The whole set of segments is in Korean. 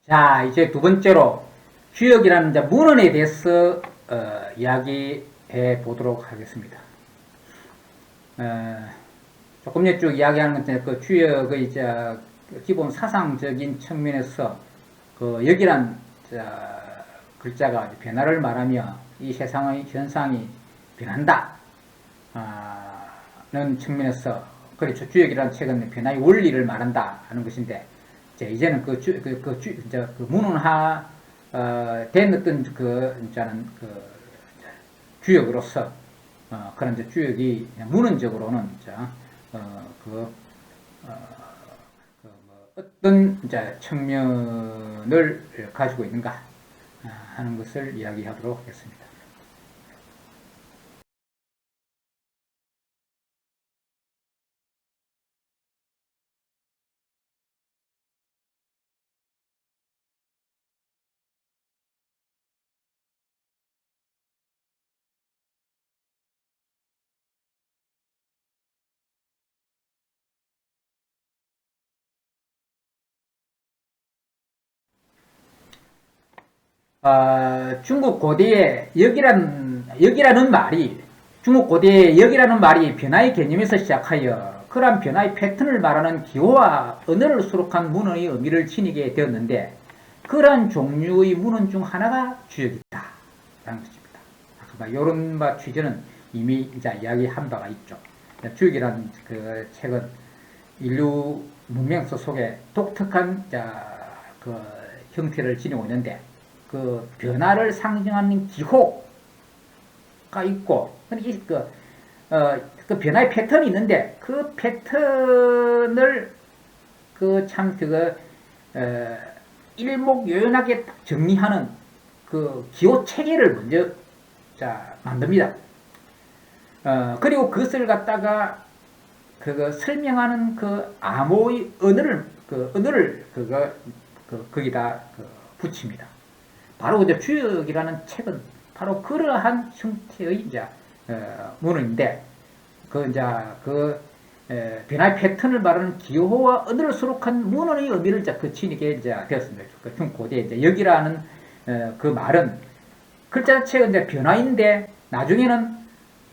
자, 이제 두 번째로 주역이라는 이제 문헌에 대해서 이야기해 보도록 하겠습니다. 조금 전에 쭉 이야기하는 것은 그 주역의 이제 기본 사상적인 측면에서 그 역이란 글자가 변화를 말하며 이 세상의 현상이 변한다 는 측면에서 그렇죠. 주역이라는 책은 변화의 원리를 말한다 하는 것인데 이제는 그 문헌화 된 어떤 이제는 주역으로서 그런 이제 주역이 문헌적으로는 어떤 이제 측면을 가지고 있는가 하는 것을 이야기하도록 하겠습니다. 중국 고대에 역이라는 말이 중국 고대의 역이라는 말이 변화의 개념에서 시작하여 그러한 변화의 패턴을 말하는 기호와 언어를 수록한 문헌의 의미를 지니게 되었는데 그러한 종류의 문헌 중 하나가 주역이다 라는 것입니다. 이런 취지는 이미 이제 이야기한 바가 있죠. 주역이라는 그 책은 인류 문명서 속에 독특한 그 형태를 지니고 있는데 그 변화를 상징하는 기호가 있고 그 변화의 패턴이 있는데 그 패턴을 일목요연하게 정리하는 그 기호 체계를 먼저 만듭니다. 그리고 그것을 갖다가 설명하는 그 암호의 언어를 거기다 붙입니다. 바로 이제 주역이라는 책은 바로 그러한 형태의 문헌인데 변화의 패턴을 말하는 기호와 언어를 수록한 문헌의 의미를 지니게 되었습니다. 중국 고대 역이라는 그 말은 글자 자체가 이제 변화인데 나중에는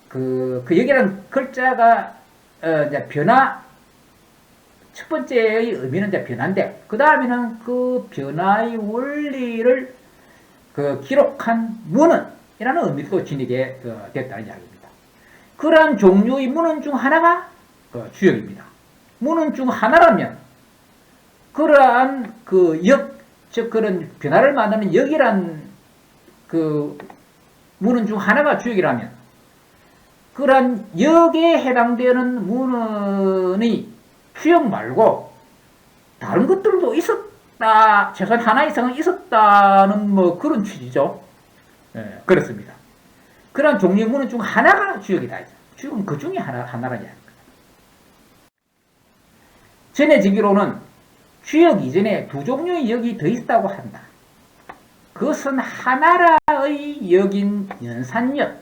그 역이라는 글자가 변화 첫 번째의 의미는 이제 변화인데 그 다음에는 그 변화의 원리를 기록한 문헌이라는 의미도 지니게 됐다는 이야기입니다. 그러한 종류의 문헌 중 하나가 주역입니다. 문헌 중 하나라면 그러한 즉 그런 변화를 만드는 역이란 문헌 중 하나가 주역이라면 그러한 역에 해당되는 문헌의 주역 말고 다른 것들도 최소한 하나 이상은 있었다는 그런 취지죠. 그렇습니다. 그런 종류의 문헌 중 하나가 주역이다. 주역은 그 중에 하나라는 이야기입니다. 전해지기로는 주역 이전에 두 종류의 역이 더 있다고 한다. 그것은 하나라의 역인 연산역,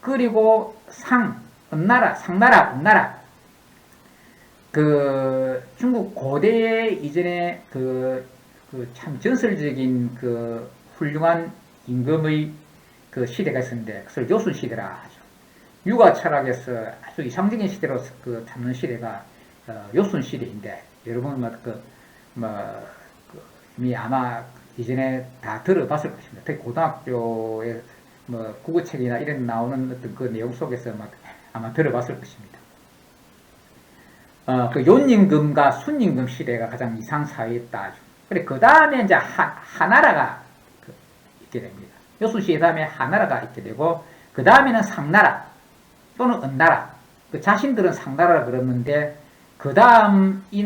그리고 상나라, 중국 고대 이전에 참 전설적인 훌륭한 임금의 시대가 있었는데 그것을 요순 시대라 하죠. 유가 철학에서 아주 이상적인 시대로 잡는 시대가 요순 시대인데 여러분 이미 아마 이전에 다 들어봤을 것입니다. 특히 고등학교에 국어책이나 이런 나오는 어떤 그 내용 속에서 아마 들어봤을 것입니다. 요임금과 순임금 시대가 가장 이상 사회였다. 그래 그 다음에 이제 하나라가 있게 됩니다. 요순 시대 다음에 하나라가 있게 되고 그 다음에는 상나라 또는 은나라. 자신들은 상나라라 그러는데 그 다음 이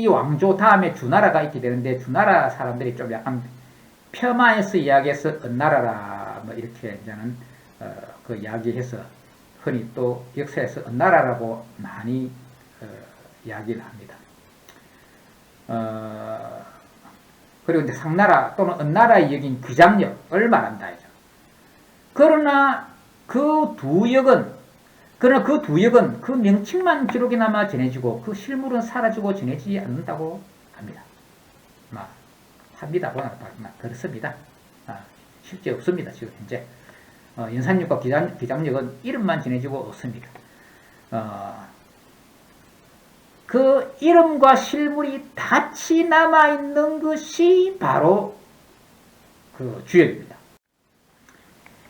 왕조 다음에 주나라가 있게 되는데 주나라 사람들이 좀 약간 폄하해서 이야기해서 은나라라 이렇게 이제는 이야기해서 흔히 또 역사에서 은나라라고 많이 이야기를 합니다. 그리고 이제 상나라 또는 은나라의 역인 귀장역을 말한다. 그러나 그 두 역은 그 명칭만 기록에 남아 전해지고 그 실물은 사라지고 전해지지 않는다고 합니다. 합니다. 그렇습니다. 실제 없습니다. 지금 현재 연산력과 기장력은 이름만 전해지고 없습니다. 그 이름과 실물이 같이 남아있는 것이 바로 그 주역입니다.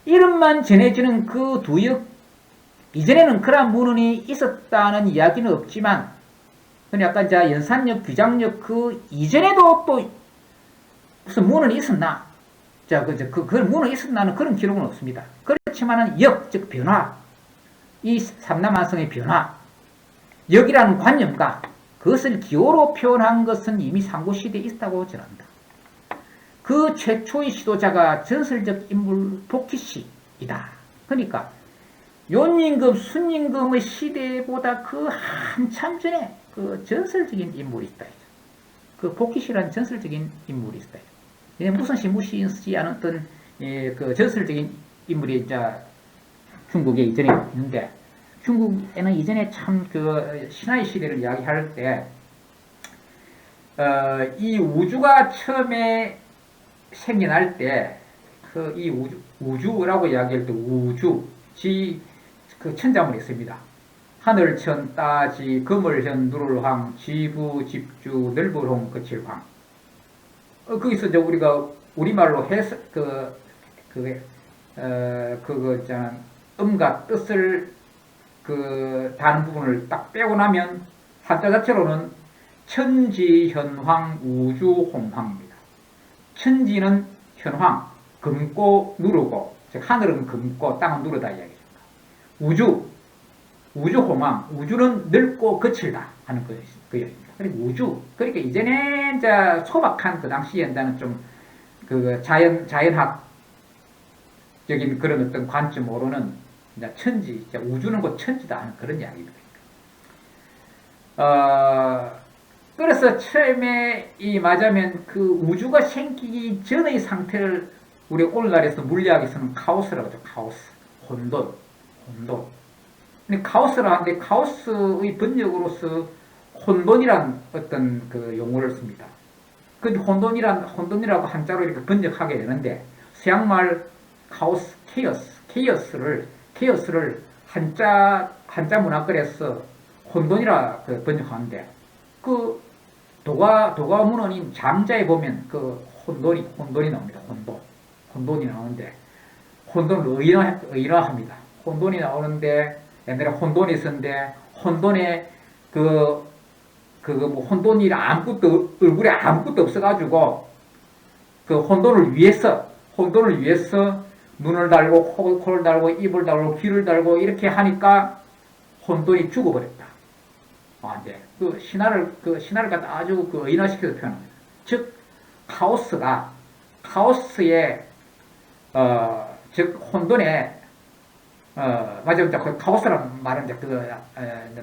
이름만 전해지는 그 두 역, 이전에는 그런 문헌이 있었다는 이야기는 없지만, 아까 이제 연산력, 귀장력 그 이전에도 또 무슨 문헌이 있었나? 자, 그 문헌이 있었나는 그런 기록은 없습니다. 그렇지만은 역, 즉 변화, 이 삼남한성의 변화, 역이라는 관념과 그것을 기호로 표현한 것은 이미 상고시대에 있다고 전한다. 그 최초의 시도자가 전설적 인물 복희씨이다. 그러니까 윤임금, 순임금의 시대보다 그 한참 전에 그 전설적인 인물이 있다. 그 복희씨라는 전설적인 인물이 있다. 무슨 시 무시인지 않았던 그 전설적인 인물이 이제 중국에 이전에 있는데, 중국에는 이전에 참 그 신화의 시대를 이야기할 때, 이 우주가 처음에 생겨날 때, 그 이 우주라고 이야기할 때 우주, 그 천자문이 있습니다. 하늘천, 따지, 금을현, 누를황, 지부, 집주, 넓을홍, 거칠황. 거기서 이제 우리가 우리말로 해서 있잖아, 음과 뜻을 다른 부분을 딱 빼고 나면 한자 자체로는 천지현황 우주홍황입니다. 천지는 현황, 금고 누르고, 즉 하늘은 금고 땅은 누르다 이야기입니다. 우주홍황, 우주는 넓고 거칠다 하는 그 이야기입니다. 그리고 우주, 그러니까 이전에 이제 소박한 그 당시 연단은 좀 그 자연학적인 그런 어떤 관점으로는 이제 천지, 우주는 곧 천지다 하는 그런 이야기입니다. 그래서 처음에 맞으면 그 우주가 생기기 전의 상태를 우리 오늘날에서 물리학에서는 카오스라고 하죠. 카오스, 혼돈. 근데 카오스라 하는데 카오스의 번역으로서 혼돈이란 어떤 그 용어를 씁니다. 그 혼돈이라고 한자로 이렇게 번역하게 되는데, 서양말 카오스, 케이오스를 한자 문학글에서 혼돈이라 번역하는데, 그 도가 문헌인 장자에 보면 그 혼돈이 나옵니다. 혼돈이 나오는데, 혼돈을 의인화합니다. 혼돈이 나오는데, 옛날에 혼돈이 있었는데, 혼돈에 혼돈이 얼굴에 아무것도 없어가지고, 그 혼돈을 위해서 눈을 달고, 코를 달고, 입을 달고, 귀를 달고, 이렇게 하니까 혼돈이 죽어버렸다. 이제 신화를 갖다 아주 의인화시켜서 표현합니다. 즉, 카오스의, 즉, 혼돈에, 맞아, 그 카오스라는 말은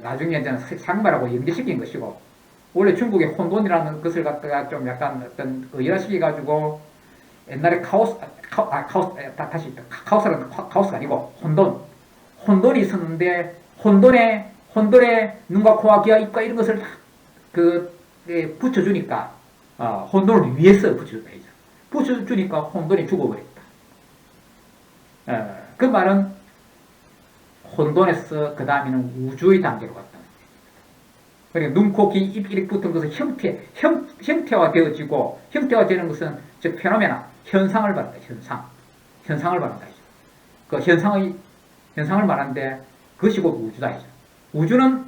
나중에 상말하고 연계시킨 것이고, 원래 중국의 혼돈이라는 것을 갖다가 좀 약간 어떤 의인화시켜가지고, 옛날에 카오스가 아니고, 혼돈이 있었는데, 혼돈에 눈과 코와 귀와 입과 이런 것을 붙여주니까, 혼돈을 위해서 붙여주니까 혼돈이 죽어버렸다. 그 말은 혼돈에서 그 다음에는 우주의 단계로 갔다. 그러니까 눈, 코, 귀, 입 이렇게 붙은 것은 형태화되어지고, 형태화되는 것은 즉 페노메나, 현상을 말한다. 현상을 말한다. 그 현상을 말하는데 그것이 곧 우주다. 우주는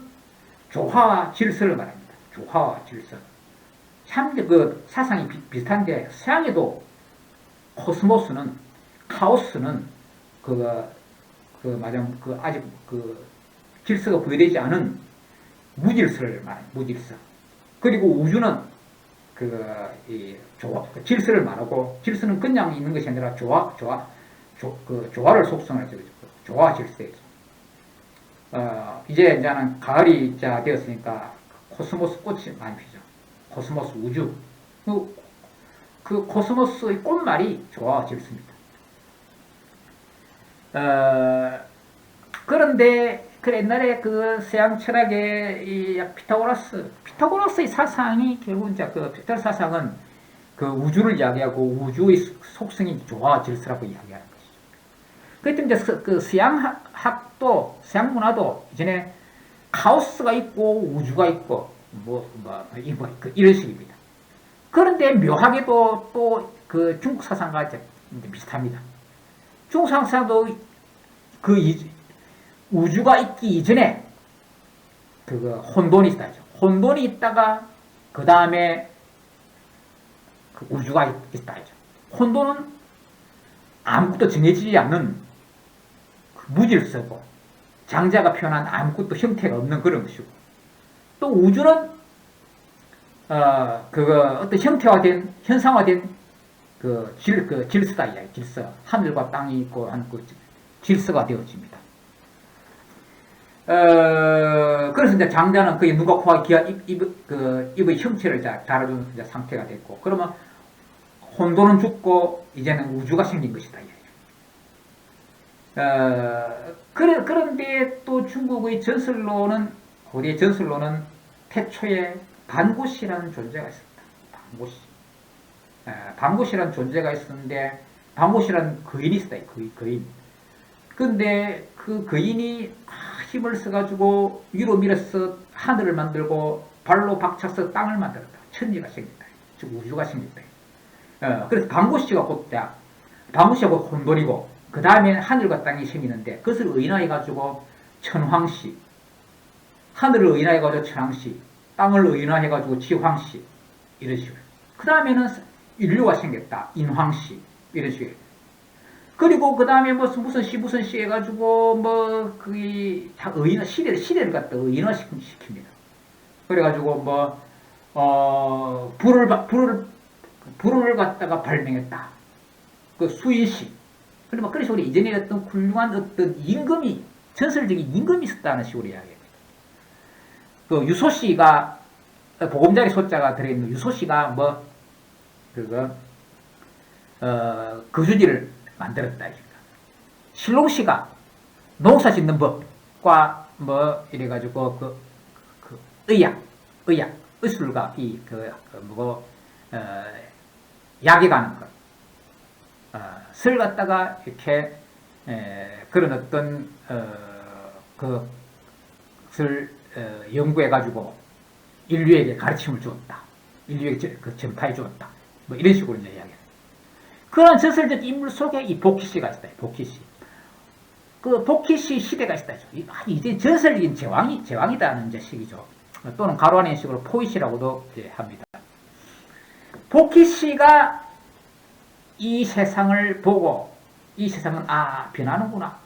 조화와 질서를 말합니다. 조화와 질서. 참 그 사상이 비슷한데, 서양에도 코스모스는, 카오스는 아직 질서가 부여되지 않은 무질서를 말합니다. 무질서. 그리고 우주는 질서를 말하고, 질서는 그냥 있는 것이 아니라 조화를 속성하죠. 조화 질서이죠. 이제는 가을이 되었으니까 코스모스 꽃이 많이 피죠. 코스모스 우주. 그 코스모스의 꽃말이 조화와 질서입니다. 그런데 옛날에 그 서양 철학의 이 피타고라스의 사상이 결국 이제 피타고라스 사상은 그 우주를 이야기하고 우주의 속성이 조화와 질서라고 이야기하는 것이죠. 그때 이제 그 서양학도 서양 문화도 이전에 카오스가 있고 우주가 있고 이런 식입니다. 그런데 묘하게도 또 그 중국 사상과 이제 비슷합니다. 중국 사상도 그 우주가 있기 이전에 그 혼돈이 있다. 혼돈이 있다가 그 다음에 그 우주가 있다. 혼돈은 아무것도 정해지지 않는 무질서고 장자가 표현한 아무것도 형태가 없는 그런 것이고, 또 우주는 어떤 형태화된 현상화된 그 질서다 이야기. 질서, 하늘과 땅이 있고 한 그 질서가 되어집니다. 그래서 이제 장자는 그의 눈과 코와 귀와 입의 형체를 달아주는 상태가 됐고, 그러면 혼돈은 죽고 이제는 우주가 생긴 것이다. 그런데 또 중국의 전설로는, 고대 전설로는 태초에 반고시라는 존재가 있었다. 반고시. 반고시라는 존재가 있었는데, 반고시라는 거인이 있었다. 거인. 근데 그 거인이 힘을 써가지고 위로 밀어서 하늘을 만들고 발로 박차서 땅을 만들었다. 천지가 생겼다. 즉 우주가 생겼다. 그래서 반고시가 반고시가 곧 혼돈이고, 그 다음에 하늘과 땅이 생기는데, 그것을 의인화해가지고 천황시, 하늘을 의인화해가지고 천황시, 땅을 의인화해가지고 지황시, 이런 식으로. 그 다음에는 인류가 생겼다. 인황시, 이런 식으로. 그리고 그 다음에 무슨 시 해가지고 그게 다 시대를 갖다 의인화 시킵니다. 그래가지고 불을 갖다가 발명했다. 그 수인시. 그러면 그런 식으로 이전에 어떤 훌륭한 어떤 임금이, 전설적인 임금이 있었다는 식으로 이야기합니다. 그 유소시가, 보금자리 소자가 들어있는 유소시가 거주지를 만들었다. 신롱시가 농사 짓는 법과 이래가지고 의술가 약에 가는 것, 술 갖다가 이렇게 그런 어떤 그것을 연구해가지고 인류에게 가르침을 주었다. 인류에게 전파해 주었다. 이런 식으로 이제 이야기해요. 그런 전설적 인물 속에 이 복희씨가 있어요. 복희씨. 그 복희씨 시대가 있어요. 이제 전설적인 제왕이다는 이제 식이죠. 또는 가로 안의 식으로 포이씨라고도 합니다. 복희씨가 이 세상을 보고, 이 세상은 변하는구나.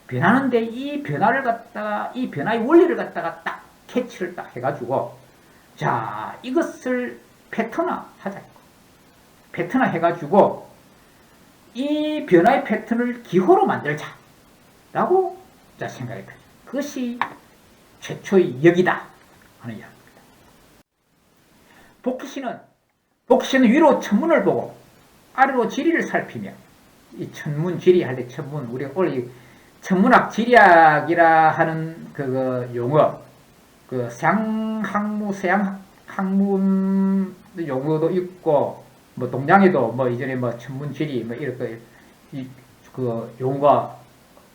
변하는데 이 변화의 원리를 갖다가 딱 캐치를 딱 해가지고, 자, 이것을 패턴화하자. 패턴화 해가지고 이 변화의 패턴을 기호로 만들자 라고 생각했다. 그것이 최초의 역이다 하는 이야기입니다. 복희씨는 위로 천문을 보고 아래로 지리를 살피며, 이 천문 지리 할 때 천문, 우리가 원래 천문학 지리학이라 하는 그 용어, 그 서양학문 용어도 있고, 동양에도 이전에 천문지리 이렇게 그 용어가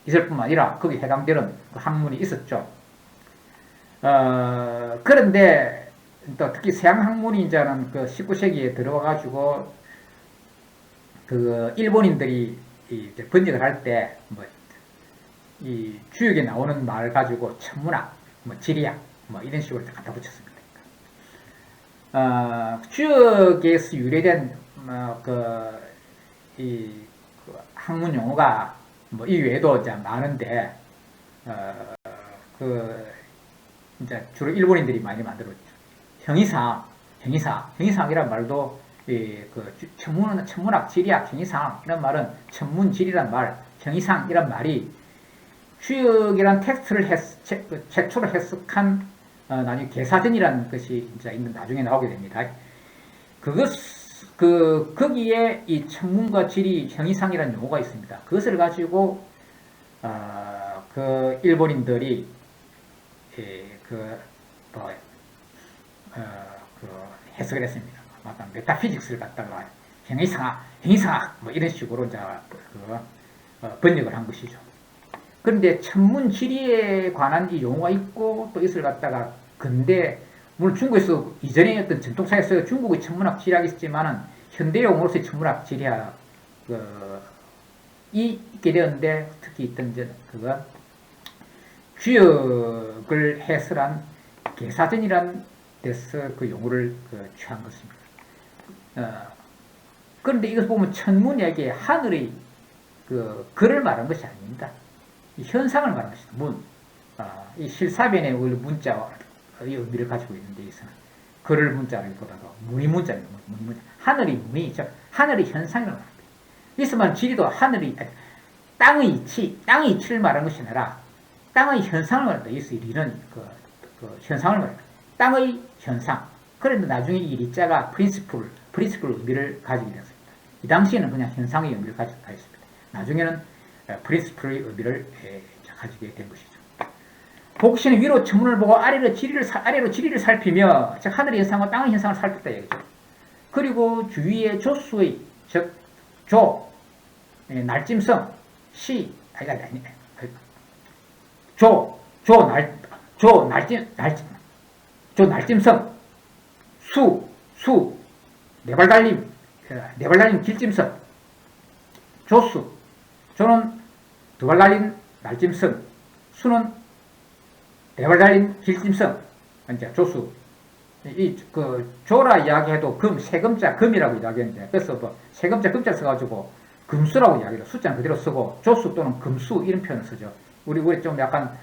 있을 뿐만 아니라 거기에 해당되는 그 학문이 있었죠. 그런데 또 특히 서양 학문이 이제는 그 19세기에 들어와가지고 그 일본인들이 이제 번역을 할 때 이 주역에 나오는 말 가지고 천문학, 지리학 이런 식으로 갖다 붙였습니다. 주역에서 유래된 그 학문 용어가 이 외에도 이제 많은데, 이제 주로 일본인들이 많이 만들었죠. 형이상이란 말도 천문학, 지리학, 형이상 이런 말은 천문지리란 말, 형이상이란 말이 주역이란 텍스트를 최초로 해석한 나중에 개사전이라는 것이 이제 나중에 나오게 됩니다. 거기에 이 천문과 지리, 형이상이라는 용어가 있습니다. 그것을 가지고 그 일본인들이 해석을 했습니다. 메타피직스를 갖다가 행위상학 뭐 이런 식으로 이제 번역을 한 것이죠. 그런데 천문 지리에 관한 이 용어가 있고 또 이것을 갖다가 근대 물론 중국에서 이전에 어떤 전통사에서 중국의 천문학 지리학이 있었지만은 현대 용어로서의 천문학 지리학이 있게 되었는데 특히 있던 그거 주역을 해설한 개사전이란 데서 그 용어를 취한 것입니다. 그런데 이것을 보면 천문학의 하늘의 글을 말한 것이 아닙니다. 이 현상을 말한 것이다. 이 실사변의 문자의 의미를 가지고 있는 데 있어는 글을 문자라기보다도 문이 문자입니다. 하늘의 문이, 즉 하늘의 현상이라고 합니다. 있으면 지리도 땅의 이치를 말한 것이 아니라 땅의 현상을 말한다. 이것이 리는 그 현상을 말한다. 땅의 현상. 그런데 나중에 이 리자가 프린시플 의미를 가지게 되었습니다. 이 당시에는 그냥 현상의 의미를 가지고 있습니다. 나중에는 프린시플의 의미를 가지게 된 것이죠. 복시는 위로 천문을 보고 아래로 지리를 살피며 즉 하늘의 현상과 땅의 현상을 살폈다 얘기죠. 그리고 주위의 조수의 즉 날짐성 날짐성 네발달림 길짐성 조는 두발 달린 날짐승, 수는 네발 달린 길짐승, 이제 조수. 조라 이야기해도 세금자 금이라고 이야기했는데, 그래서 세금자 금자 써가지고 금수라고 이야기해요. 숫자는 그대로 쓰고, 조수 또는 금수 이런 표현을 쓰죠. 우리 좀 약간,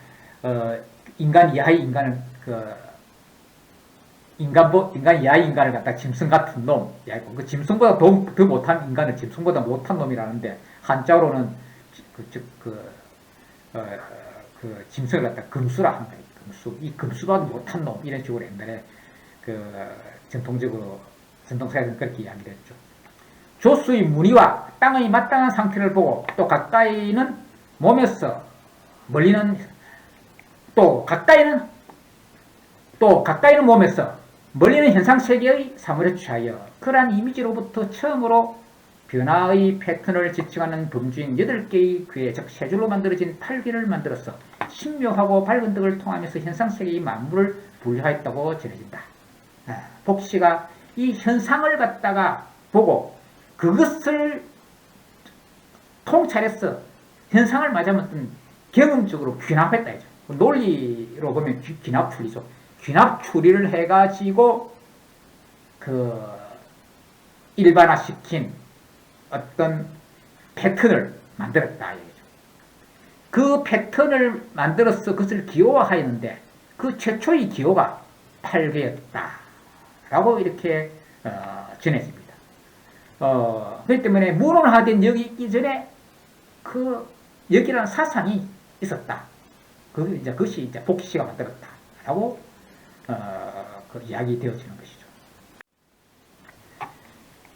인간 이하의 인간을, 인간 이하의 인간을 갖다 짐승 같은 놈, 그 짐승보다 더 못한 인간을 짐승보다 못한 놈이라는데, 한자어로는 짐승을 갖다 금수라 한 거예요. 이 금수보다 못한 놈, 이런 식으로 옛날에 전통사에서는 그렇게 이야기를 했죠. 조수의 무늬와 땅의 마땅한 상태를 보고 또 가까이는 몸에서 멀리는 또 가까이는 몸에서 멀리는 현상세계의 사물에 취하여 그러한 이미지로부터 처음으로 변화의 패턴을 지칭하는 범주인 8개의 괴, 즉 3줄로 만들어진 8괴를 만들어서 신묘하고 밝은 덕을 통하면서 현상세계의 만물을 분류하였다고 전해진다. 복시가 이 현상을 갖다가 보고 그것을 통찰해서 현상을 맞으면 경험적으로 귀납했다. 논리로 보면 귀납 추리죠. 귀납 추리를 해가지고 일반화시킨 어떤 패턴을 만들었다. 그 패턴을 만들어서 그것을 기호화하였는데 그 최초의 기호가 8괴였다. 라고 이렇게 전해집니다. 그렇기 때문에 문헌화된 역이 있기 전에 그 역이라는 사상이 있었다. 그것이 이제 복시가 만들었다. 라고 이야기 되어지는 것이죠.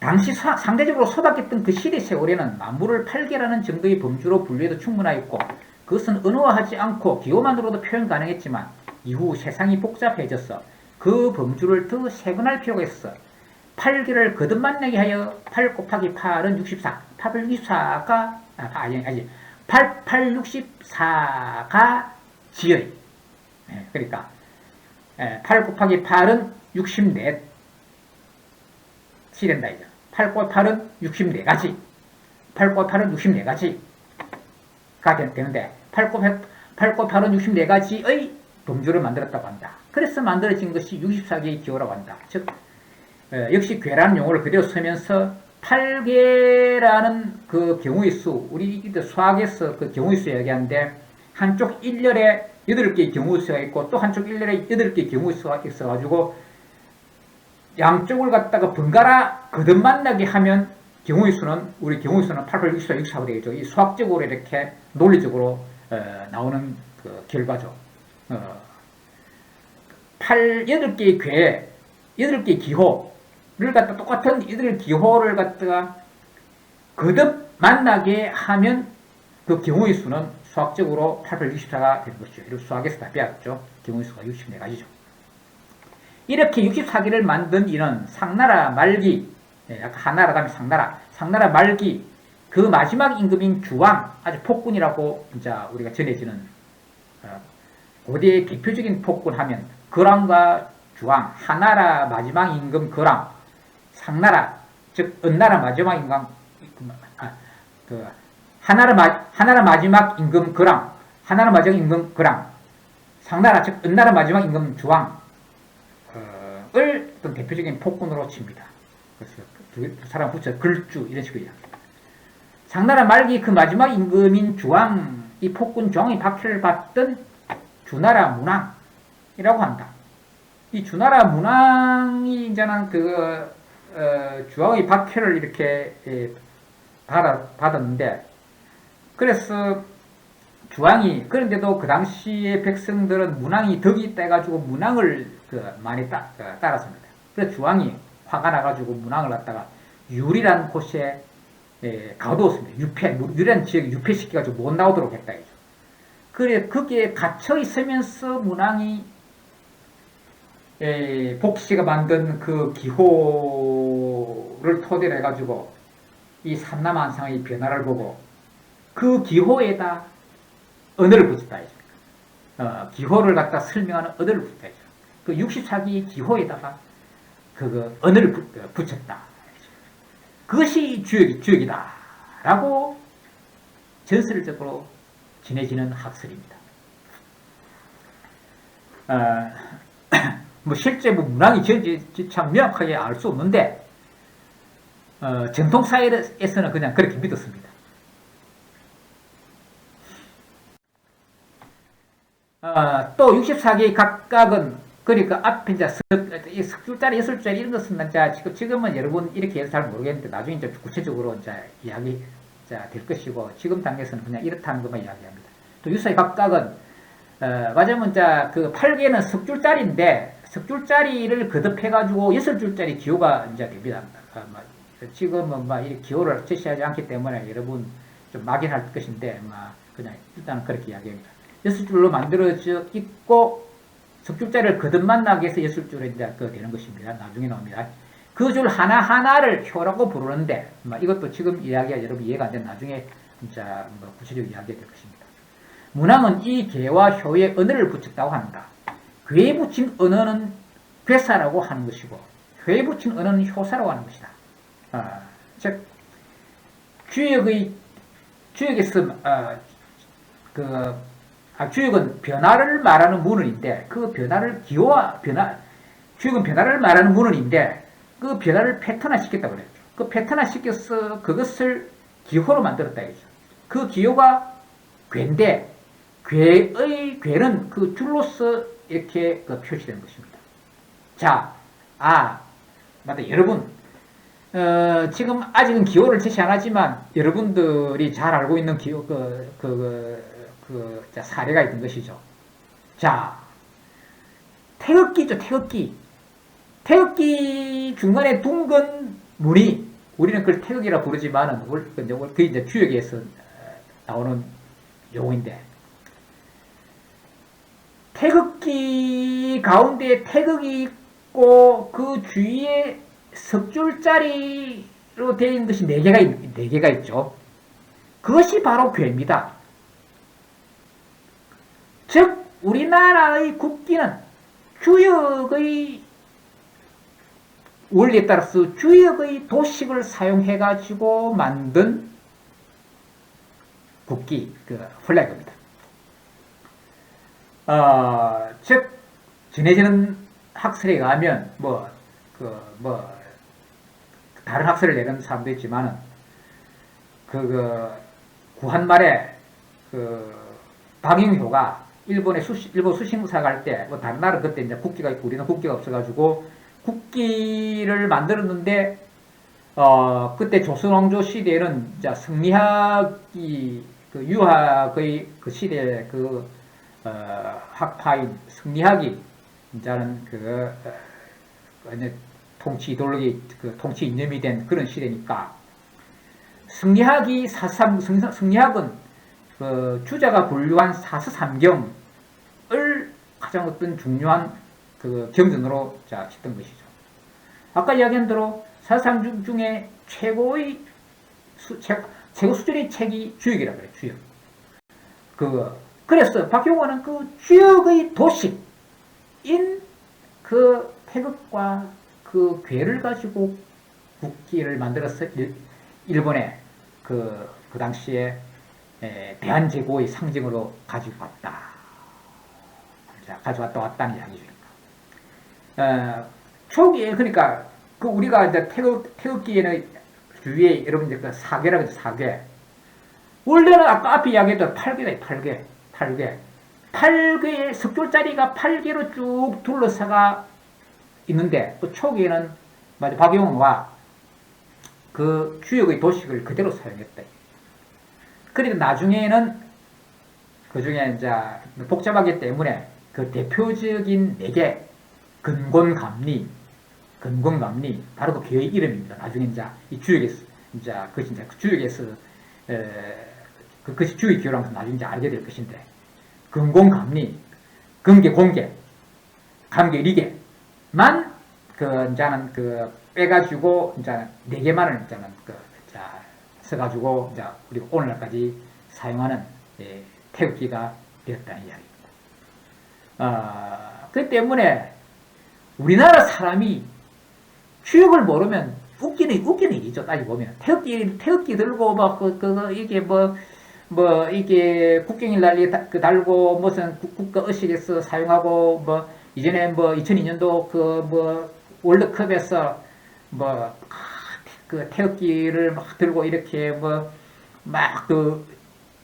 당시 상대적으로 소박했던 그 시대 세월에는 만물을 8괴라는 정도의 범주로 분류해도 충분하였고 그것은 언어화하지 않고 기호만으로도 표현 가능했지만 이후 세상이 복잡해져서 그 범주를 더 세분할 필요가 있어 8괴를 거듭만나게 하여 8 곱하기 8은 64, 864가 864가 지의. 그러니까 8 곱하기 8은 64 시된다 이제. 8 곱하기 8은 64가지. 8 곱하기 8은 64가지가 되는데 8 곱하기 8은 64가지의 범주를 만들었다고 한다. 그래서 만들어진 것이 64개의 기호라고 한다. 즉 역시 괴라는 용어를 그대로 쓰면서 8괴라는 그 경우의 수, 우리 수학에서 그 경우의 수 얘기하는데 한쪽 일렬에 8개의 경우의 수가 있고 또 한쪽 일렬에 8개의 경우의 수가 있어가지고 양쪽을 갖다가 번갈아 거듭만나게 하면 우리 경우의 수는 8, 8, 64, 64가 되겠죠. 이 수학적으로 이렇게 논리적으로 나오는 그 결과죠. 8개의 괴, 8개의 기호를 갖다 똑같은 8개의 기호를 갖다가 거듭 만나게 하면 그 경우의 수는 수학적으로 8, 8, 64가 되는 것이죠. 이런 수학에서 다 배웠죠. 경우의 수가 64가지죠. 이렇게 64기를 만든 이는 상나라 말기, 아까 한나라 다음에 상나라 말기 그 마지막 임금인 주왕, 아주 폭군이라고 이제 우리가 전해지는 고대의 대표적인 폭군하면 거랑과 주왕, 한나라 마지막 임금 거랑, 상나라 즉 은나라 마지막 임금 한나라 마지막 임금 거랑, 한나라 마지막 임금 거랑, 상나라 즉 은나라 마지막 임금 주왕을 어떤 대표적인 폭군으로 칩니다. 그래서 두 사람 붙여 글주 이런 식으로 이야기합니다. 상나라 말기 그 마지막 임금인 주왕, 이 폭군 주왕이 박해를 받던 주나라 문왕이라고 한다. 이 주나라 문왕이 이제는 주왕의 박해를 이렇게 받았는데, 그래서 주왕이, 그런데도 그 당시의 백성들은 문왕이 덕이 떼가지고 문왕을 많이 따랐습니다. 그래서 주왕이 화가 나가지고 문왕을 갖다가 유리란 곳에 가두었습니다. 유리란 지역에 유폐시켜가지고 못 나오도록 했다. 그래, 거기에 갇혀 있으면서 문왕이 복씨가 만든 그 기호를 토대로 해가지고 이 삼남한상의 변화를 보고 그 기호에다 언어를 붙였다. 기호를 갖다 설명하는 언어를 붙였다. 그 64기 기호에다가 그 언어를 붙였다. 그것이 주역이다. 라고 전설적으로 지내지는 학설입니다. 뭐 실제 문항이 지은지 참 명확하게 알 수 없는데, 전통사회에서는 그냥 그렇게 믿었습니다. 또 64개의 각각은, 그러니까 앞에 이제 석줄짜리, 여술줄짜리 이런 것은 지금은 여러분 이렇게 해서 잘 모르겠는데 나중에 이제 구체적으로 이제 이야기 될 것이고, 지금 단계에서는 그냥 이렇다는 것만 이야기합니다. 또 유사의 각각은, 맞으면 그 8개는 석줄짜리인데, 석줄짜리를 거듭해가지고 6줄짜리 기호가 이제 됩니다. 지금은 이 기호를 제시하지 않기 때문에 여러분 좀 막연할 것인데, 그냥 일단은 그렇게 이야기합니다. 6줄로 만들어져 있고, 석줄짜리를 거듭 만나기 위해서 6줄에 이제 되는 것입니다. 나중에 나옵니다. 그 줄 하나하나를 효라고 부르는데, 이것도 지금 이야기가 여러분 이해가 안 되면 나중에 진짜 구체적으로 이야기가 될 것입니다. 문왕은 이 개와 효에 언어를 붙였다고 한다. 괴에 붙인 언어는 괴사라고 하는 것이고, 효에 붙인 언어는 효사라고 하는 것이다. 즉, 주역에서, 주역은 변화를 말하는 문헌인데, 그 변화를 주역은 변화를 말하는 문헌인데, 그 변화를 패턴화시켰다고 그랬죠. 그 패턴화시켜서 그것을 기호로 만들었다 했죠. 그 기호가 괴인데, 괴는 그 줄로서 이렇게 표시되는 것입니다. 자, 맞다. 여러분, 지금 아직은 기호를 제시 안 하지만 여러분들이 잘 알고 있는 기호, 사례가 있는 것이죠. 자, 태극기죠, 태극기. 태극기 중간에 둥근 무늬, 우리는 그걸 태극이라 부르지만은, 그게 이제 주역에서 나오는 용어인데, 태극기 가운데 태극이 있고 그 주위에 석줄짜리로 되어 있는 것이 4개가 있죠. 그것이 바로 괴입니다. 즉 우리나라의 국기는 주역의 원리에 따라서 주역의 도식을 사용해 가지고 만든 국기, 플래그입니다. 즉 전해지는 학설에 의하면 다른 학설을 내는 사람도 있지만은 구한말에 방영효가 일본 수신사 갈 때 다른 나라 그때 이제 국기가 있고 우리는 국기가 없어가지고 국기를 만들었는데 그때 조선왕조 시대에는 이제 성리학이 유학의 시대에 학파인 성리학이 이제는 통치 이데올로기 통치 이념이 된 그런 시대니까 성리학은 주자가 분류한 사서삼경을 가장 어떤 중요한 그 경전으로 자 했던 것이죠. 아까 이야기한 대로 사상 중에 최고의 최고 수준의 책이 주역이라고 그래요. 주역. 그래서 박형원은 그 주역의 도식인 그 태극과 그 괴를 가지고 국기를 만들어서 일본의 그 당시에 대한제국의 상징으로 가지고 왔다. 자, 가져왔다 왔다는 이야기죠. 초기에, 그러니까, 우리가 이제 태극기에는 주위에 여러분 이제 그 사괴라고 하죠, 사괴. 원래는 아까 앞에 이야기했던 8개다, 8개. 8개의 석줄자리가 8개로 쭉 둘러싸가 있는데, 또 초기에는, 맞아, 박용호가 그 주역의 도식을 그대로 사용했다. 그러니까 나중에는 그 중에 이제 복잡하기 때문에 그 대표적인 4개, 근곤감리, 바로 그 교의 이름입니다. 나중에 이제 이 주역에서, 이제 그 진짜 그 주역에서, 그것이 주의 교라면서 나중에 이제 알게 될 것인데, 근곤감리, 근계, 공계, 감계, 리계만, 이제는 빼가지고, 이제 4개만을 이제는 써가지고, 이제 우리가 오늘날까지 사용하는, 태극기가 되었다는 이야기입니다. 그 때문에 우리나라 사람이 주역을 모르면 웃기는 일이죠. 따지고 보면 태극기 들고 막 이게 이게 국경일 날리 달고 무슨 국가 의식에서 사용하고 이전에 2002년도 월드컵에서 그 태극기를 막 들고 이렇게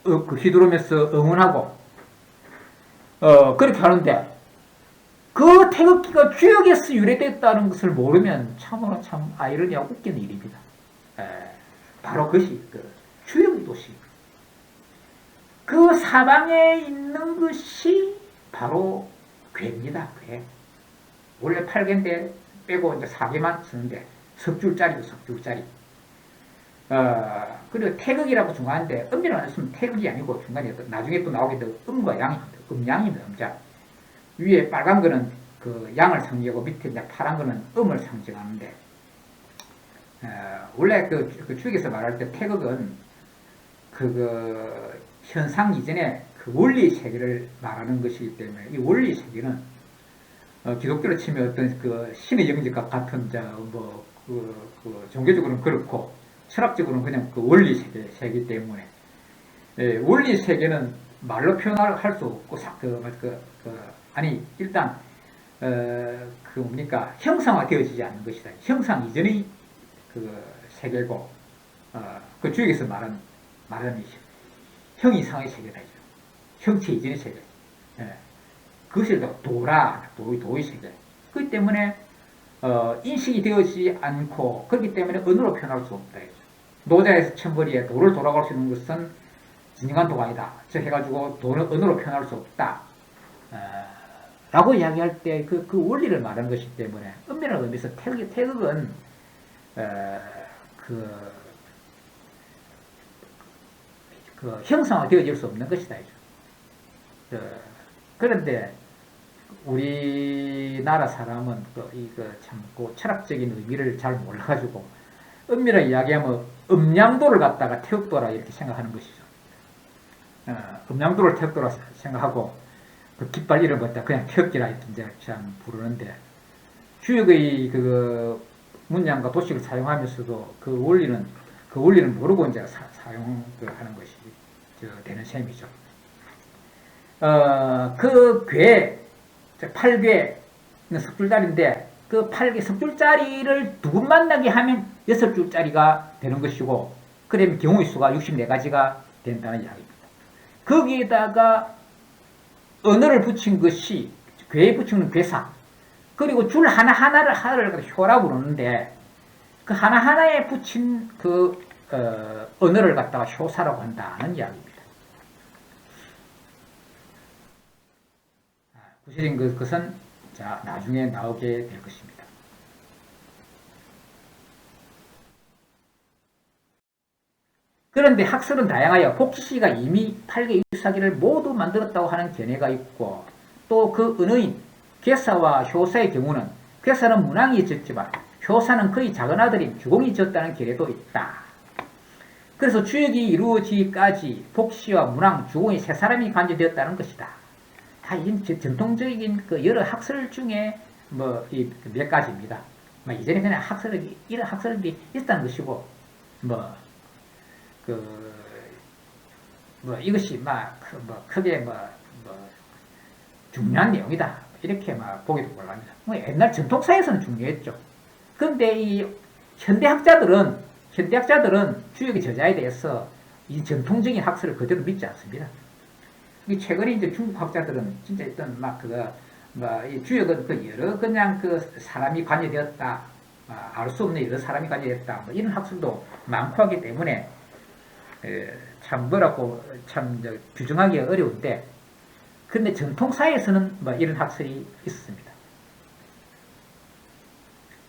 휘두르면서 응원하고 그렇게 하는데 그 태극기가 주역에서 유래됐다는 것을 모르면 참으로 참 아이러니하고 웃기는 일입니다. 바로 그것이 주역의 도시. 그 사방에 있는 것이 바로 괴입니다. 괴. 원래 8개인데 빼고 이제 4개만 쓰는데 석줄짜리죠. 석줄짜리. 그리고 태극이라고 중간인데 음이라고 했으면 태극이 아니고 중간에 나중에 또 나오게 될 음과 양입니다. 음양입니다. 음자. 위에 빨간 거는 그 양을 상징하고 밑에 이제 파란 거는 음을 상징하는데 원래 그 주역에서 말할 때 태극은 현상 이전에 그 원리 세계를 말하는 것이기 때문에 이 원리 세계는 기독교로 치면 어떤 그 신의 영역과 같은 종교적으로는 그렇고 철학적으로는 그냥 그 원리 세계이기 때문에 원리 세계는 말로 표현할 수 없고 아니 일단 형상화되어지지 않는 것이다. 형상 이전의 그 세계고 그 주역에서 말하는 형 이상의 세계다. 형체 이전의 세계. 그것이 도의 세계. 그렇기 때문에 인식이 되어지지 않고 그렇기 때문에 언어로 표현할 수 없다. 노자에서 천벌이에 도를 돌아갈 수 있는 것은 진정한 도가 아니다. 저 해가지고 도는 언어로 표현할 수 없다. 라고 이야기할 때 그 원리를 말하는 것이기 때문에 엄밀한 의미에서 태극은 형상화 되어질 수 없는 것이다. 그런데 우리나라 사람은 참 철학적인 의미를 잘 몰라가지고 엄밀하게 이야기하면 음양도를 갖다가 태극도라 이렇게 생각하는 것이죠. 음양도를 태극도라 생각하고 그 깃발 이름 갖다 그냥 태극기라 이렇게 이제 참 부르는데 주역의 문양과 도식을 사용하면서도 그 원리는 모르고 이제 사용하는 것이 되는 셈이죠. 그 괴, 8괴는 석줄짜리인데 그 8개 석줄짜리를 두 번 만나게 하면 6줄짜리가 되는 것이고 그러면 경우의 수가 64가지가 된다는 이야기입니다. 거기에다가 언어를 붙인 것이 괴에 붙이는 괴사 그리고 줄 하나를 효라 부르는데 그 하나하나에 붙인 언어를 갖다가 효사라고 한다는 이야기입니다. 구체적인 것은 나중에 나오게 될 것입니다. 그런데 학설은 다양하여 복지씨가 이미 8개 유사기를 모두 만들었다고 하는 견해가 있고 또 그 은어인 괴사와 효사의 경우는 괴사는 문왕이 졌지만 효사는 그의 작은 아들인 규공이 졌다는 계례도 있다. 그래서 주역이 이루어지기까지 복시와 문왕, 규공이 세 사람이 관여되었다는 것이다. 다 전통적인 그 여러 학설 중에 뭐 이 몇 가지입니다. 뭐 이전에 그냥 이런 학설들이 있다는 것이고 이것이 크게 중요한 내용이다. 이렇게 보기도 곤란합니다. 옛날 전통사에서는 중요했죠. 그런데 이 현대학자들은 주역의 저자에 대해서 이 전통적인 학설을 그대로 믿지 않습니다. 최근에 이제 중국 학자들은 진짜 있던 이 주역은 여러 그냥 사람이 관여되었다. 알 수 없는 여러 사람이 관여되었다. 이런 학설도 많고 하기 때문에 참 규정하기 어려운데, 근데 전통사에서는 이런 학설이 있습니다.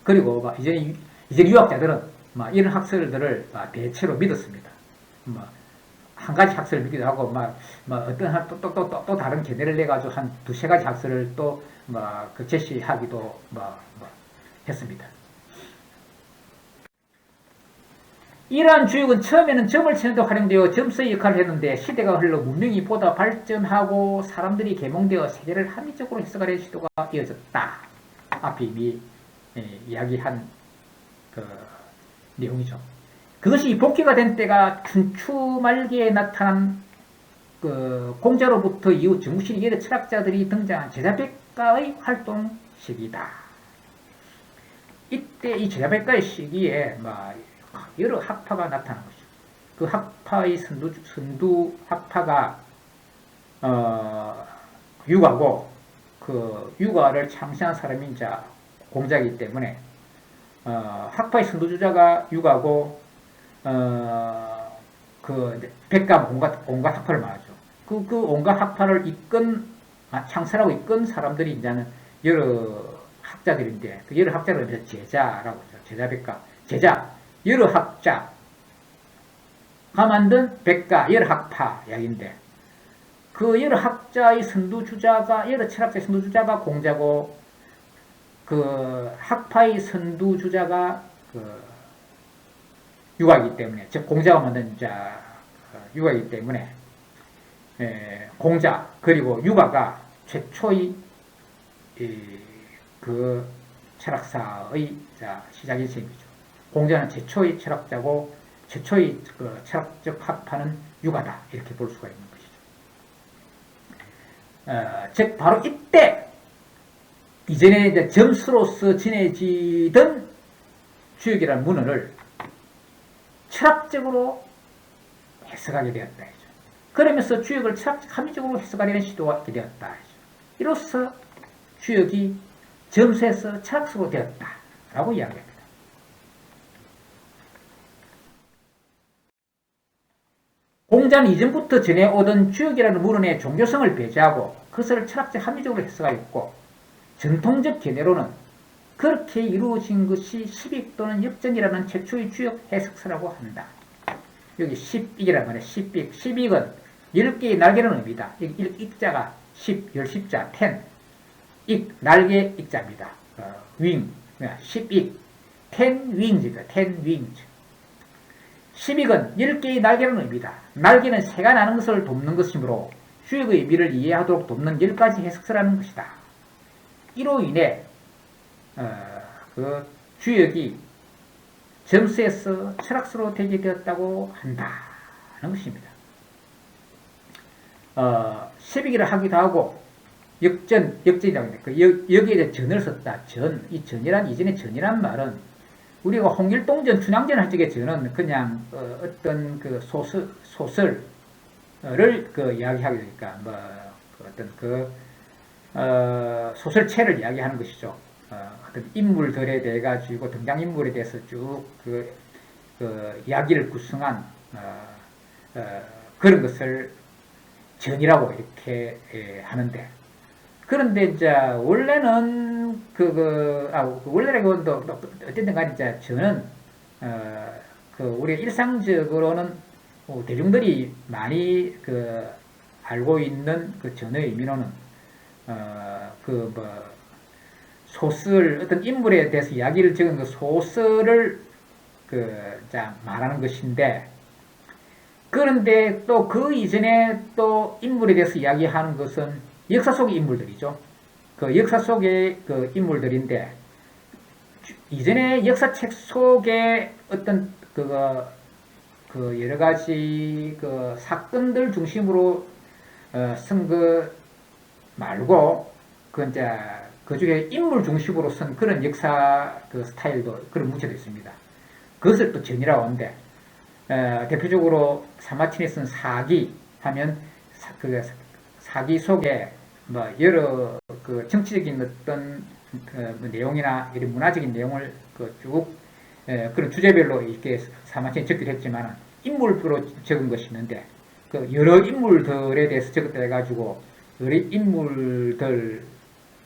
그리고 이제 유학자들은 이런 학설들을 대체로 믿었습니다. 한 가지 학설을 믿기도 하고, 어떤 또 다른 견해를 내가지고 한 두세 가지 학설을 또 제시하기도 했습니다. 이러한 주역은 처음에는 점을 치는 데 활용되어 점수의 역할을 했는데, 시대가 흘러 문명이 보다 발전하고 사람들이 계몽되어 세계를 합리적으로 해석하려는 시도가 이어졌다. 앞에 이미 이야기한 내용이죠. 그것이 복귀가 된 때가 춘추 말기에 나타난 공자로부터 이후 정신 여러 철학자들이 등장한 제자백가의 활동 시기다. 이때 이 제자백가의 시기에 여러 학파가 나타난 것이죠. 그 학파의 선두 학파가 유가고, 그 유가를 창시한 사람이 이제 공자이기 때문에 학파의 선두주자가 유가고, 백가 온갖 학파를 말하죠. 그 온갖 학파를 창설하고 이끈 사람들이 이제는 여러 학자들인데, 그 여러 학자를 제자라고 하죠. 제자백가. 제자. 여러 학자가 만든 백가, 여러 학파 이야기인데, 그 여러 학자의 선두주자가, 여러 철학자의 선두주자가 공자고, 그 학파의 선두주자가 유가이기 때문에, 즉 공자가 만든 유가이기 때문에 공자 그리고 유가가 최초의 그 철학사의 시작이 셈이죠. 공자는 최초의 철학자고 최초의 그 철학적 학파는 유가다, 이렇게 볼 수가 있는 것이죠. 즉 바로 이때 이전에 이제 점수로서 지내지던 주역이라는 문헌을 철학적으로 해석하게 되었다. 그러면서 주역을 철학적 합리적으로 해석하려는 시도가 있게 되었다. 이로써 주역이 점수에서 철학적으로 되었다라고 이야기합니다. 공자는 이전부터 전해오던 주역이라는 문헌의 종교성을 배제하고 그것을 철학적 합리적으로 해석하였고, 전통적 견해로는 그렇게 이루어진 것이 십익 또는 역전이라는 최초의 주역 해석서라고 한다. 여기 십익이라는 말이에요. 십익. 십익은 10개의 날개라는 의미다. 여기 익자가 10자, 익, 날개 익자입니다. 윙, 십익, 윙즈가 윙즈. 십익은 10개의 날개라는 의미다. 날개는 새가 나는 것을 돕는 것이므로 주역의 의미를 이해하도록 돕는 10가지 해석서라는 것이다. 이로 인해 그 주역이 점수에서 철학서로 되게 되었다고 한다는 것입니다. 십익이라 하기도 하고 역전이라고 합니다. 여기에 전을 썼다. 이 전이란, 이전의 전이란 말은 우리가 홍길동전, 춘향전 할 적에 전은 그냥 어떤 그 소설을 이야기하게 되니까 소설체를 이야기하는 것이죠. 어떤 인물들에 대해 가지고 등장인물에 대해서 쭉 이야기를 구성한 그런 것을 전이라고 이렇게 하는데, 그런데 이제 원래는 원래는 어쨌든 간에 이제 저는 우리가 일상적으로는 대중들이 많이 알고 있는 그 전의 의미로는 소설, 어떤 인물에 대해서 이야기를 적은 그 소설을 말하는 것인데, 그런데 또 그 이전에 또 인물에 대해서 이야기하는 것은 역사 속의 인물들이죠. 그 역사 속의 그 인물들인데, 이전에 역사책 속에 어떤 그 여러 가지 그 사건들 중심으로 쓴 거 말고, 그 중에 인물 중심으로 쓴 그런 역사 그 스타일도, 그런 문체도 있습니다. 그것을 또 전이라고 하는데, 대표적으로 사마틴이 쓴 사기 하면, 그 사기 속에 뭐 여러 그 정치적인 어떤 뭐 내용이나 이런 문화적인 내용을 쭉 그런 주제별로 이렇게 사마틴이 적기도 했지만, 인물로 적은 것이 있는데, 그 여러 인물들에 대해서 적었다 해가지고, 여러 인물들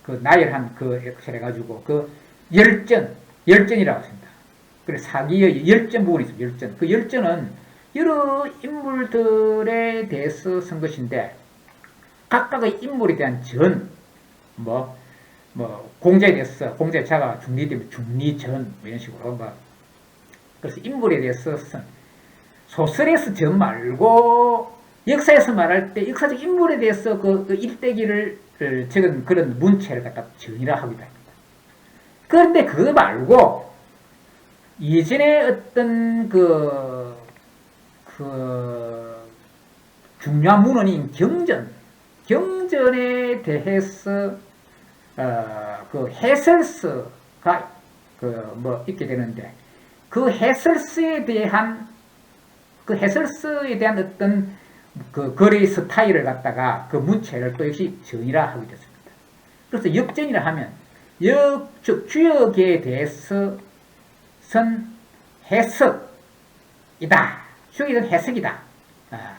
그 나열한 그 해가지고 그 열전이라고 합니다. 그래서 사기의 열전 부분이 있습니다. 열전. 그 열전은 여러 인물들에 대해서 쓴 것인데, 각각의 인물에 대한 공자에 대해서, 공자의 자가 중리되면 중리전, 이런 식으로, 그래서 인물에 대해서 쓴, 소설에서 전 말고, 역사에서 말할 때, 역사적 인물에 대해서 그 일대기를 적은 그런 문체를 갖다 전이라 하기도 합니다. 그런데 그거 말고, 예전에 어떤 중요한 문헌인 경전에 대해서 그 해설서가 있게 되는데, 그 해설서에 대한 어떤 그 거래 스타일을 갖다가 그 문체를 또 역시 전이라 하게 됐습니다. 그래서 역전이라 하면 즉 주역에 대해서 선 해석이다, 주역에 대한 해석이다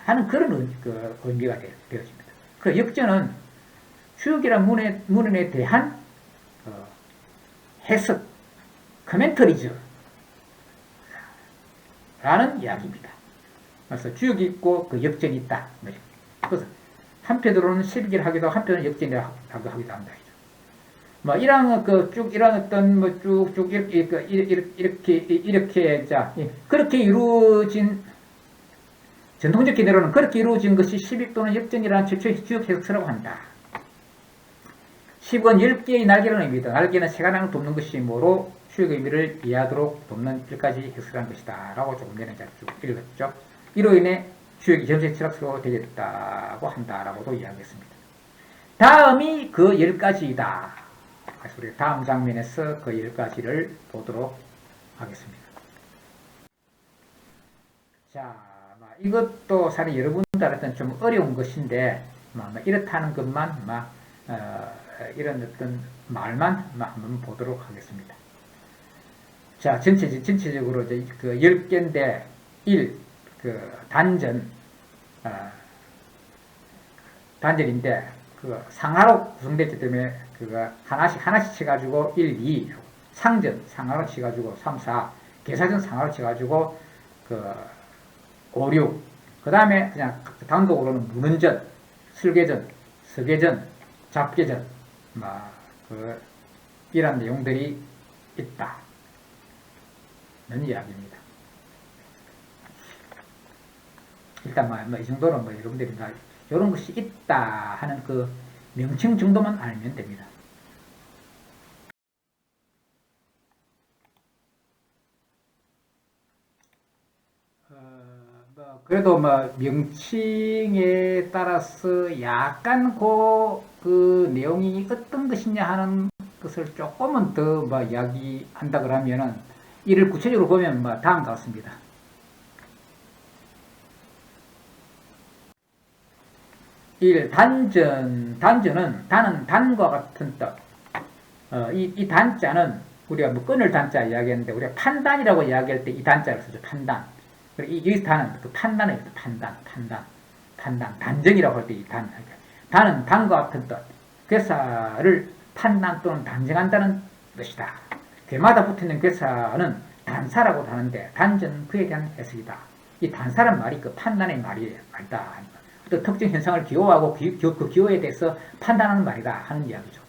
하는 그런 의미가 되어집니다. 그 역전은 주역이란 문헌에 대한 해석, 커멘터리즈 라는 이야기입니다. 그래서 주역이 있고 그 역전이 있다. 그래서 한편으로는 시비기를 하기도 하고, 한편은 역전이라고 하기도 한다. 이런 쭉쭉 이렇게 그렇게 이루어진, 전통적 기대로는 그렇게 이루어진 것이 시비 또는 역전이라는 최초의 주역 해석서라고 한다. 시비는 10개의 날개라는 의미다. 날개는 세간을 돕는 것이 뭐로 주역의 의미를 이해하도록 돕는 10가지 해석이라는 것이다. 라고 조금 전에 쭉 읽었죠. 이로 인해 주역이 전체 철학서로 되겠다고 한다라고도 이야기했습니다. 다음이 그 10가지이다. 그래서 우리 다음 장면에서 그 10가지를 보도록 하겠습니다. 자, 이것도 사실 여러분들한테는 좀 어려운 것인데, 이렇다는 것만, 이런 어떤 말만 한번 보도록 하겠습니다. 자, 전체적으로 그 10개인데, 1, 단전인데, 상하로 구성됐기 때문에, 하나씩 쳐가지고 1, 2, 상하로 쳐가지고 3, 4, 계사전 상하로 쳐가지고 5, 6, 그 다음에 그냥 단독으로는 문헌전, 설계전, 서계전, 잡계전, 이런 내용들이 있다. 는 이야기입니다. 일단 이 정도는 여러분들이 다 이런 것이 있다 하는 그 명칭 정도만 알면 됩니다. 그래도 명칭에 따라서 약간 그 내용이 어떤 것이냐 하는 것을 조금은 더 이야기한다 그러면은, 이를 구체적으로 보면 다음과 같습니다. 1. 단전은 단은 단과 같은 뜻. 이 단자는 우리가 끈을 단자 이야기했는데, 우리가 판단이라고 이야기할 때 이 단자를 쓰죠. 판단. 이 단은 그 판단의 뜻, 판단. 단정이라고 할 때 이 단. 단은 단과 같은 뜻. 괴사를 판단 또는 단정한다는 뜻이다. 괴마다 붙어있는 괴사는 단사라고 하는데, 단전은 그에 대한 해석이다. 이 단사란 말이 그 판단의 말이다. 어떤 특정 현상을 기호하고 그 기호에 대해서 판단하는 말이다 하는 이야기죠.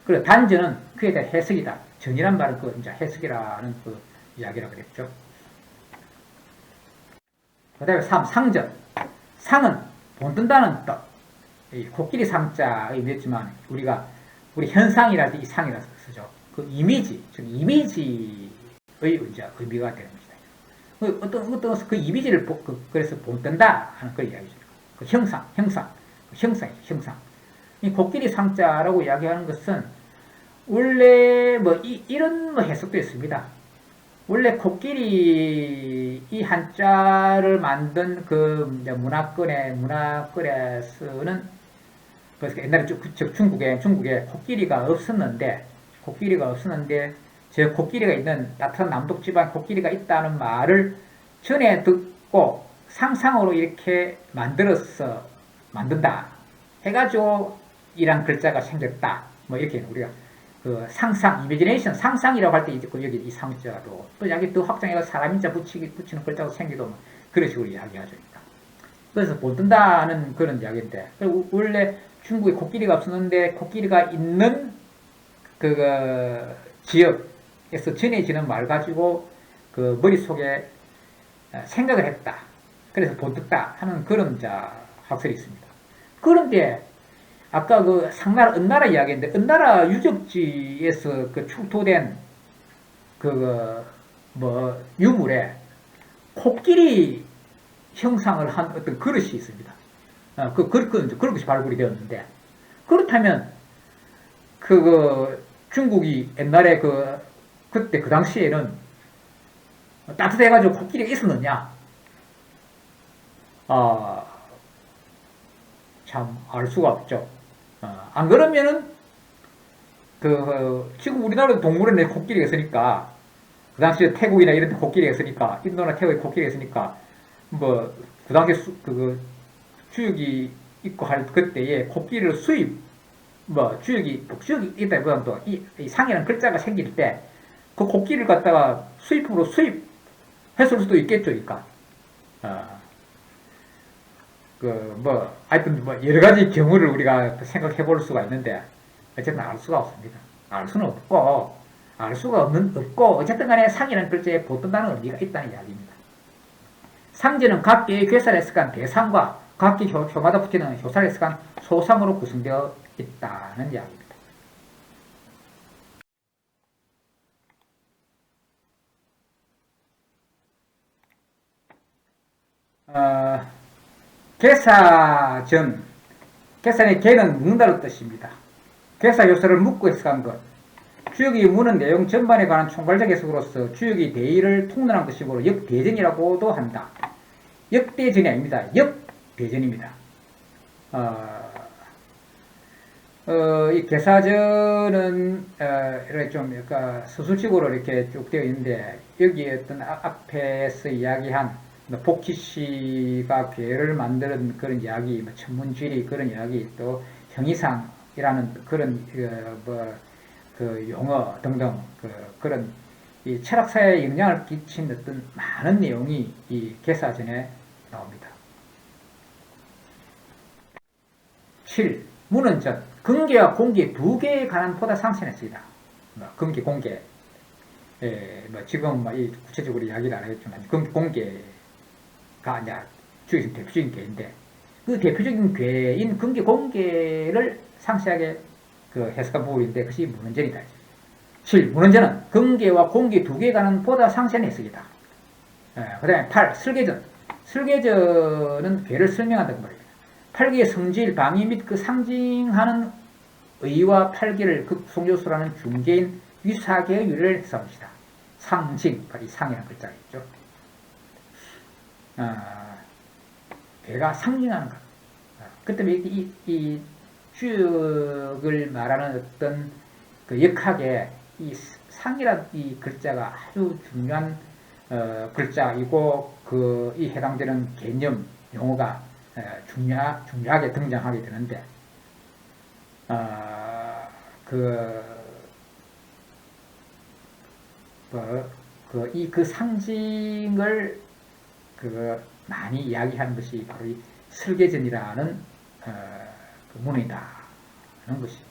그리고 단전은 그에 대한 해석이다. 전이란 말은 그 이제 해석이라는 그 이야기라고 그랬죠. 그 다음에 3. 상전. 상은 본뜬다는 뜻. 이 코끼리 상자 의미했지만 우리 현상이랄 때 이 상이라서 쓰죠. 그 이미지, 즉 이미지의 이제 의미가 되는 것이다. 어떤 그 이미지를 그래서 본뜬다 하는 그 이야기죠. 그 형상이죠, 형상. 이 코끼리 상자라고 이야기하는 것은 원래 뭐 이런 뭐 해석도 있습니다. 원래 코끼리 이 한자를 만든 그 문화권에 쓰는 그래서 옛날에 중국에 코끼리가 없었는데 저 코끼리가 있는 따뜻한 남독 지방 코끼리가 있다는 말을 전에 듣고 상상으로 이렇게 만든다 해가지고 이란 글자가 생겼다. 뭐 이렇게 우리가 그 상상, 이미지네이션, 상상이라고 할 때 여기 이 상자도 또 여기 또 확장해서 사람인자 붙이는 글자도 생기도 뭐 그런 식으로 이야기하죠. 그래서 본뜬다는 그런 이야기인데 원래 중국에 코끼리가 없었는데 코끼리가 있는 그 지역에서 전해지는 말 가지고 그 머릿속에 생각을 했다. 그래서 본뜬다 하는 그런 학설이 있습니다. 그런데 아까 그 상나라, 은나라 이야기인데, 은나라 유적지에서 그 출토된 유물에 코끼리 형상을 한 어떤 그릇이 있습니다. 그런 것이 발굴이 되었는데, 그렇다면, 중국이 옛날에 그때 그 당시에는 따뜻해가지고 코끼리가 있었느냐? 참, 알 수가 없죠. 안 그러면은, 지금 우리나라도 동물원에 코끼리가 있으니까, 그 당시에 태국이나 이런 데 코끼리가 있으니까, 인도나 태국에 코끼리가 있으니까, 그 당시에 주역이 있고 할 그때에 코끼리를 주역이 있다 보면 또, 이 상이라는 글자가 생길 때, 그 코끼리를 갖다가 수입품으로 수입했을 수도 있겠죠, 그러니까. 하여튼 여러 가지 경우를 우리가 생각해 볼 수가 있는데, 어쨌든 알 수가 없습니다. 알 수는 없고, 어쨌든 간에 상이라는 글자에 본뜬다는 의미가 있다는 이야기입니다. 상제는 각계의 괴사를 해석한 대상과 각기 효마다 붙이는 효사를 해석한 소상으로 구성되어 있다는 이야기입니다. 계산의 계는 묻는다는 뜻입니다. 계사 요소를 묻고 해석한 것. 주역이 묻는 내용 전반에 관한 총괄적 해석으로서 주역이 대의를 통론한 것이므로 역대전이라고도 한다. 역대전이 아닙니다. 역대전입니다. 이 계사전은 이렇게 좀 약간 서술식으로 이렇게 쭉 되어 있는데 여기 어떤 앞에서 이야기한 복희 씨가 괴를 만드는 그런 이야기, 천문쥐리 그런 이야기, 또 형이상이라는 그런 용어 등등 그런 이 철학사에 영향을 끼친 어떤 많은 내용이 이 계사전에 나옵니다. 7. 문헌전 근계와 공계 두 개에 관한 포다 상세했습니다. 근계, 공계. 지금 구체적으로 이야기를 안 하겠지만 공계가 이제 대표적인 괴인데 그 대표적인 괴인 근계 공계를 상세하게 해석한 부분인데 그것이 문헌전이다. 7. 문헌전은 근계와 공계 두 개에 관한 보다 상세한 해석이다. 그 다음에 8. 설계전. 설계전은 괴를 설명한다는 말입니다. 8개의 성질, 방위 및 그 상징하는 의와 8개를 그 구성요소라는 중개인 위사계의 유래를 해석합니다. 상징, 바로 이 상이라는 글자겠죠. 괴가 상징하는 것. 그 때문에 이 주역을 말하는 어떤 그 역학에 이 상이라는 이 글자가 아주 중요한 글자이고 이 해당되는 개념, 용어가 중요하게 등장하게 되는데 그 상징을 많이 이야기하는 것이 바로 이 설계전이라는 그 문이다는 것입니다.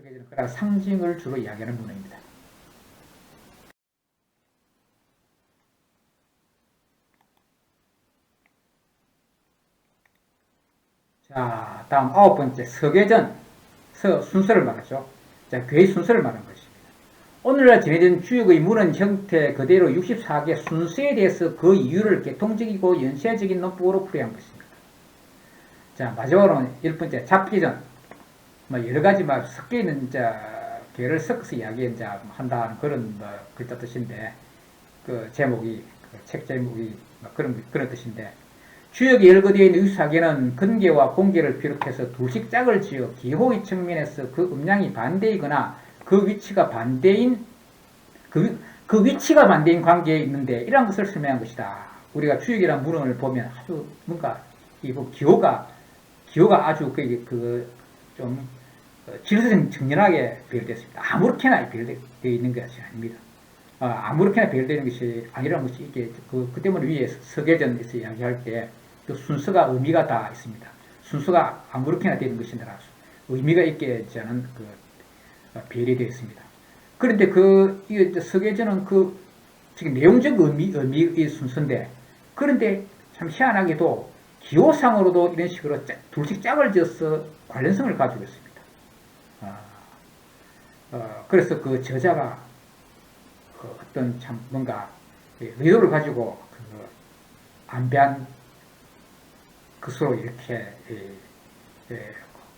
서계전은 그런 상징을 주로 이야기하는 문헌입니다. 자, 다음 9번째 서계전. 순서를 말하죠. 자, 괴의 순서를 말하는 것입니다. 오늘날 전해진 주역의 문헌 형태 그대로 64개 순서에 대해서 그 이유를 계통적이고 연쇄적인 논법으로 풀이한 것입니다. 자, 마지막으로는 1번째 잡기전. 여러 가지 섞여 있는 괴를 섞어서 한다는 그런 글자 뜻인데, 그 제목이, 책 제목이 그런 뜻인데, 주역이 열거되어 있는 64개는 근계와 공계를 비롯해서 둘씩 짝을 지어 기호의 측면에서 그 음량이 반대이거나 그 위치가 반대인 관계에 있는데 이러한 것을 설명한 것이다. 우리가 주역이라는 문헌을 보면 아주 뭔가 기호가 아주 좀 질서정연하게 배열되었습니다. 아무렇게나 배열되어 있는 것이 아닙니다. 아무렇게나 배열되는 것이 아니라는 것이 이게 그 때문에 위에 서계전에서 이야기할 때 그 순서가 의미가 다 있습니다. 순서가 아무렇게나 되는 것이 아니라 의미가 있게 저는 배열이 되어 있습니다. 그런데 서계전은 지금 내용적 의미의 순서인데, 그런데 참 희한하게도 기호상으로도 이런 식으로 둘씩 짝을 지어서 관련성을 가지고 있습니다. 그래서 그 저자가 어떤 참 뭔가 의도를 가지고 안배한 것으로 이렇게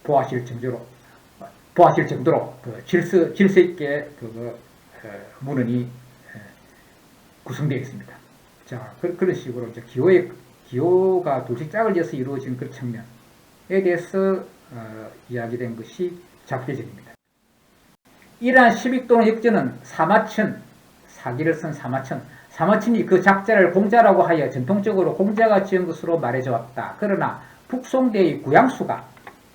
보아질 정도로 질서 있게 문헌이 구성되어 있습니다. 자, 그런 식으로 이제 기호가 둘씩 짝을 지어서 이루어진 그 측면에 대해서 이야기된 것이 잡기전입니다. 이러한 시빅 또는 역전은 사기를 쓴 사마천이 그 작자를 공자라고 하여 전통적으로 공자가 지은 것으로 말해져 왔다. 그러나 북송대의 구양수가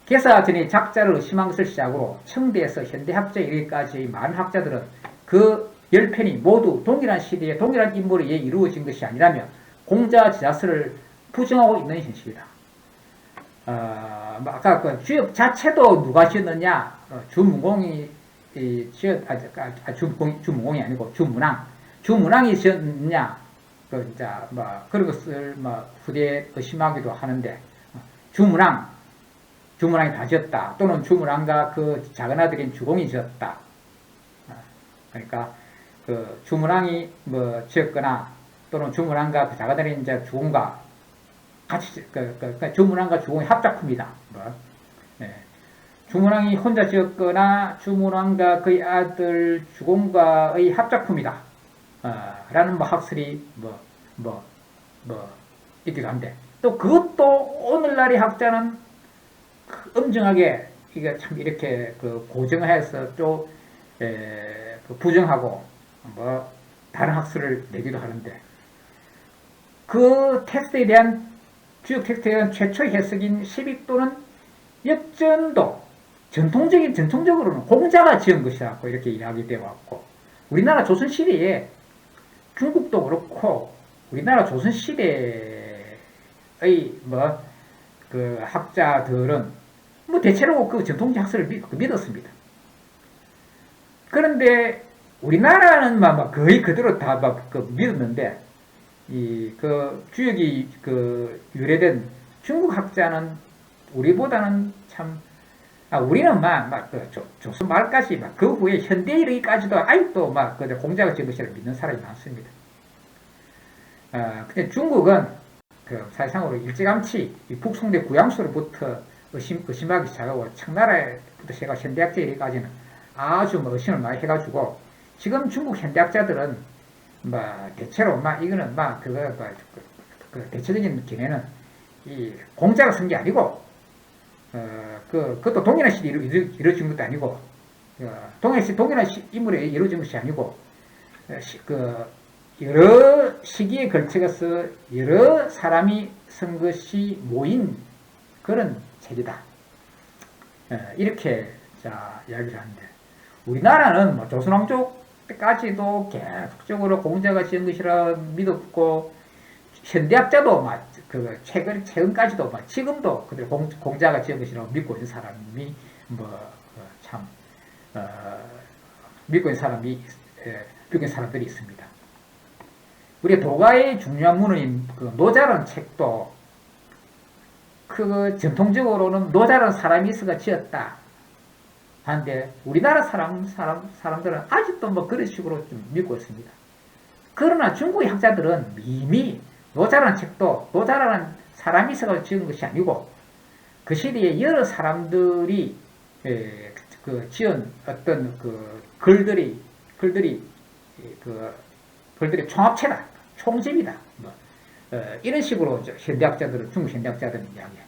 개사 전에 작자를 의심한 것을 시작으로 청대에서 현대학자에 이르기까지의 많은 학자들은 그 10편이 모두 동일한 시대에 동일한 인물에 의해 이루어진 것이 아니라며 공자 저자서를 부정하고 있는 현실이다. 아까 그 주역 자체도 누가 지었느냐? 주문공이 주문공이 아니고 주문왕이 지었느냐? 그런 것을 후대에 의심하기도 하는데, 주문왕이 다 지었다. 또는 주문왕과 그 작은 아들인 주공이 지었다. 그러니까 그 주문왕이 지었거나 또는 주문왕과 그 작은 아들인 주공과 같이 주문왕과 주공의 합작품이다. 네. 주문왕이 혼자 지었거나 주문왕과 그의 아들 주공과의 합작품이다. 라는 학설이 있기도 한데, 또 그것도 오늘날의 학자는 엄정하게 이게 참 이렇게 고정해서 또 부정하고 다른 학설을 내기도 하는데, 그 텍스트에 대한 주역 텍스트에 대한 최초의 해석인 시빅도는 역전도 전통적으로는 공자가 지은 것이라고 이렇게 이야기되어 왔고, 우리나라 조선시대에 중국도 그렇고 우리나라 조선시대의 그 학자들은 대체로 그 전통적 학설을 믿었습니다. 그런데 우리나라는 거의 그대로 다 믿었는데, 주역이 유래된 중국 학자는 우리보다는 우리는 조선 말까지 그 후에 현대에 이르기까지도 아직도 공자가 지은 것이라고 믿는 사람이 많습니다. 근데 중국은 사실상으로 일찌감치 북송대 구양수로부터 의심하기 시작하고 청나라부터 제가 현대학자에 이르기까지는 아주 의심을 많이 해가지고, 지금 중국 현대학자들은 대체로 이거는 대체적인 견해는 이 공자가 쓴 게 아니고, 그것도 동일한 시대에 이루어진 것도 아니고, 동일한 인물에 이루어진 것이 아니고, 여러 시기에 걸쳐서 여러 사람이 쓴 것이 모인 그런 책이다. 이렇게 이야기를 하는데, 우리나라는 조선왕조 때까지도 계속적으로 공자가 지은 것이라 믿었고, 현대학자도 최근까지도 지금도 그대로 공자가 지은 것이라고 믿고 있는 사람이 믿고 있는 사람들이 있습니다. 우리 도가의 중요한 문헌인 그 노자라는 책도 그 전통적으로는 노자라는 사람이 있어가 지었다 하는데 우리나라 사람들은 아직도 뭐 그런 식으로 좀 믿고 있습니다. 그러나 중국의 학자들은 이미 노자라는 책도 노자라는 사람이 있어가 지은 것이 아니고 그 시대에 여러 사람들이 그 지은 어떤 그 글들이 총합체다, 총집이다. 뭐, 이런 식으로 중국 현대학자들은 이야기합니다.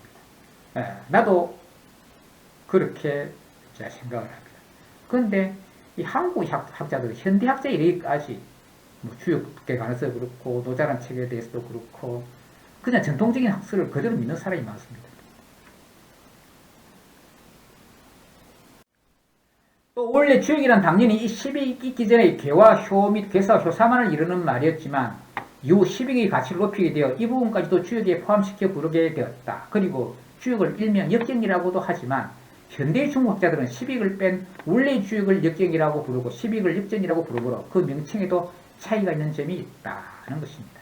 나도 그렇게 생각을 합니다. 그런데 이 한국 학자들, 현대학자에 이르기까지 뭐 주역계 관해서 그렇고 노자란 책에 대해서도 그렇고 그냥 전통적인 학설을 그대로 믿는 사람이 많습니다. 또 원래 주역이란 당연히 이 10이 있기 전에 개와 효 및 괴사, 효사만을 이루는 말이었지만 이후 10의 가치를 높이게 되어 이 부분까지도 주역에 포함시켜 부르게 되었다. 그리고 주역을 일명 역경이라고도 하지만 현대 중국학자들은 10익을 뺀 원래 주역을 역경이라고 부르고 10익을 역전이라고 부르므로 그 명칭에도 차이가 있는 점이 있다는 것입니다.